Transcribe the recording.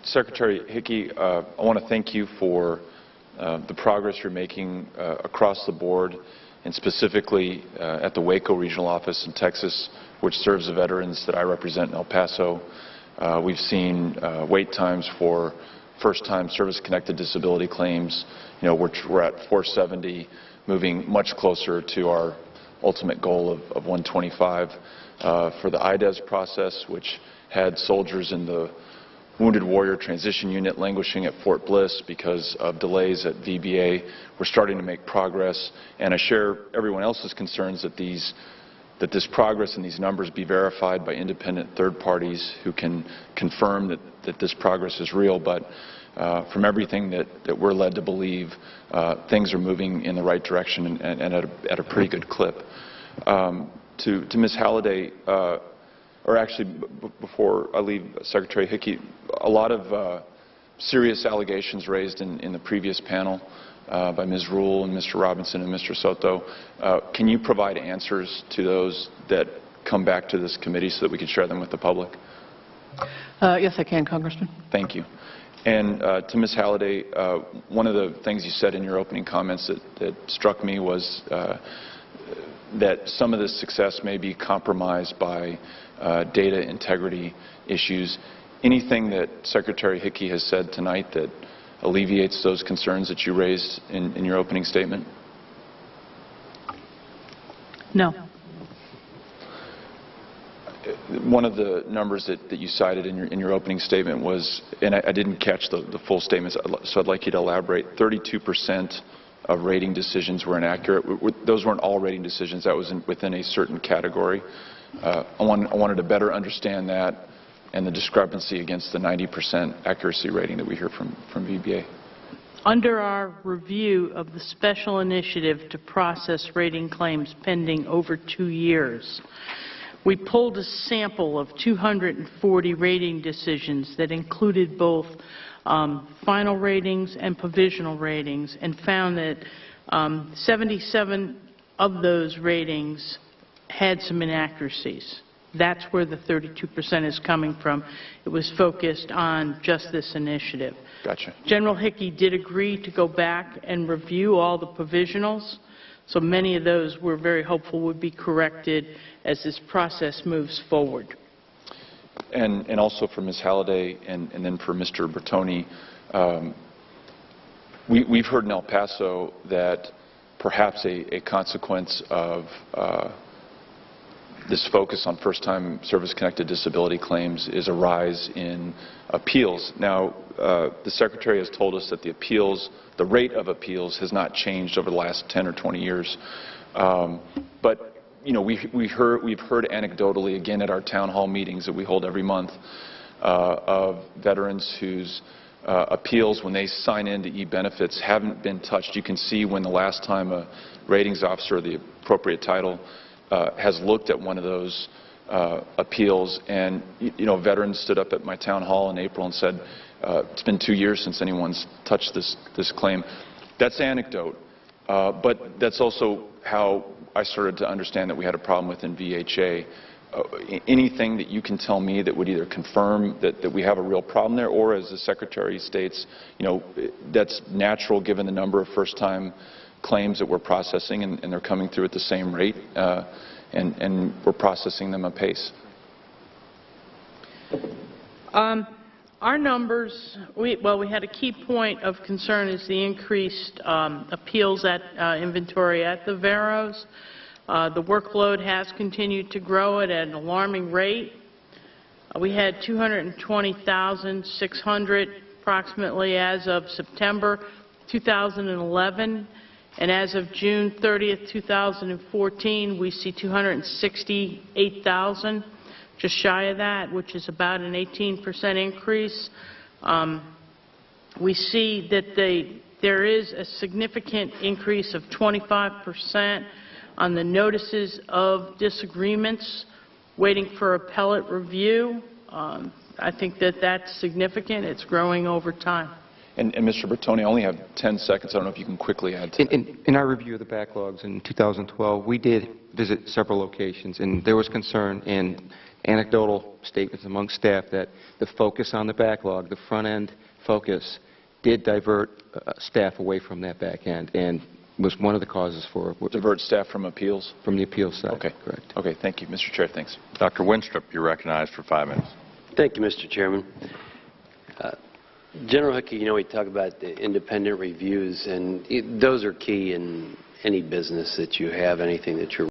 Secretary Hickey, I want to thank you for the progress you're making across the board, and specifically at the Waco Regional Office in Texas, which serves the veterans that I represent in El Paso. We've seen wait times for first-time service-connected disability claims, we're at 470, moving much closer to our ultimate goal of 125. For the IDES process, which had soldiers in the Wounded Warrior Transition Unit languishing at Fort Bliss because of delays at VBA, we're starting to make progress, and I share everyone else's concerns that this progress and these numbers be verified by independent third parties who can confirm that this progress is real. But from everything that we're led to believe, things are moving in the right direction and at a pretty good clip. To Ms. Halliday, or actually before I leave, Secretary Hickey, a lot of serious allegations raised in the previous panel by Ms. Rule and Mr. Robinson and Mr. Soto. Can you provide answers to those that come back to this committee so that we can share them with the public? Yes, I can, Congressman. Thank you. And to Ms. Halliday, one of the things you said in your opening comments that struck me was that some of this success may be compromised by data integrity issues. Anything that Secretary Hickey has said tonight that alleviates those concerns that you raised in your opening statement? No. One of the numbers that you cited in your opening statement was, and I didn't catch the full statement, so I'd like you to elaborate, 32% of rating decisions were inaccurate. Those weren't all rating decisions. That was within a certain category. I wanted to better understand that and the discrepancy against the 90% accuracy rating that we hear from VBA. Under our review of the special initiative to process rating claims pending over 2 years, we pulled a sample of 240 rating decisions that included both final ratings and provisional ratings, and found that 77 of those ratings had some inaccuracies. That's where the 32% is coming from. It was focused on just this initiative. Gotcha. General Hickey did agree to go back and review all the provisionals, so many of those we're very hopeful would be corrected as this process moves forward. And also for Ms. Halliday and then for Mr. Bertoni, we've heard in El Paso that perhaps a consequence of this focus on first-time service-connected disability claims is a rise in appeals. Now, the Secretary has told us that the rate of appeals has not changed over the last 10 or 20 years. But we've heard anecdotally, again at our town hall meetings that we hold every month, of veterans whose appeals, when they sign into e-benefits, haven't been touched. You can see when the last time a ratings officer, the appropriate title, has looked at one of those appeals, and veterans stood up at my town hall in April and said, it's been 2 years since anyone's touched this claim. That's anecdote, but that's also how I started to understand that we had a problem within VHA. Anything that you can tell me that would either confirm that we have a real problem there, or as the Secretary states, that's natural given the number of first-time claims that we're processing, and they're coming through at the same rate, and we're processing them apace. Our numbers, we had a key point of concern is the increased appeals at inventory at the Veros. The workload has continued to grow at an alarming rate. We had 220,600 approximately as of September 2011, and as of June 30th, 2014, we see 268,000. Just shy of that, which is about an 18% increase. We see that there is a significant increase of 25% on the notices of disagreements waiting for appellate review. I think that's significant. It's growing over time. And Mr. Bertoni, I only have 10 seconds. I don't know if you can quickly add to that. In our review of the backlogs in 2012, we did visit several locations, and there was concern, and anecdotal statements among staff that the focus on the backlog, the front-end focus, did divert staff away from that back end and was one of the causes for Divert staff from appeals? From the appeals side. Okay. Correct. Okay, thank you. Mr. Chair, thanks. Dr. Winstrup, you're recognized for 5 minutes. Thank you, Mr. Chairman. General Hickey, we talk about the independent reviews, and those are key in any business that you have, anything that you're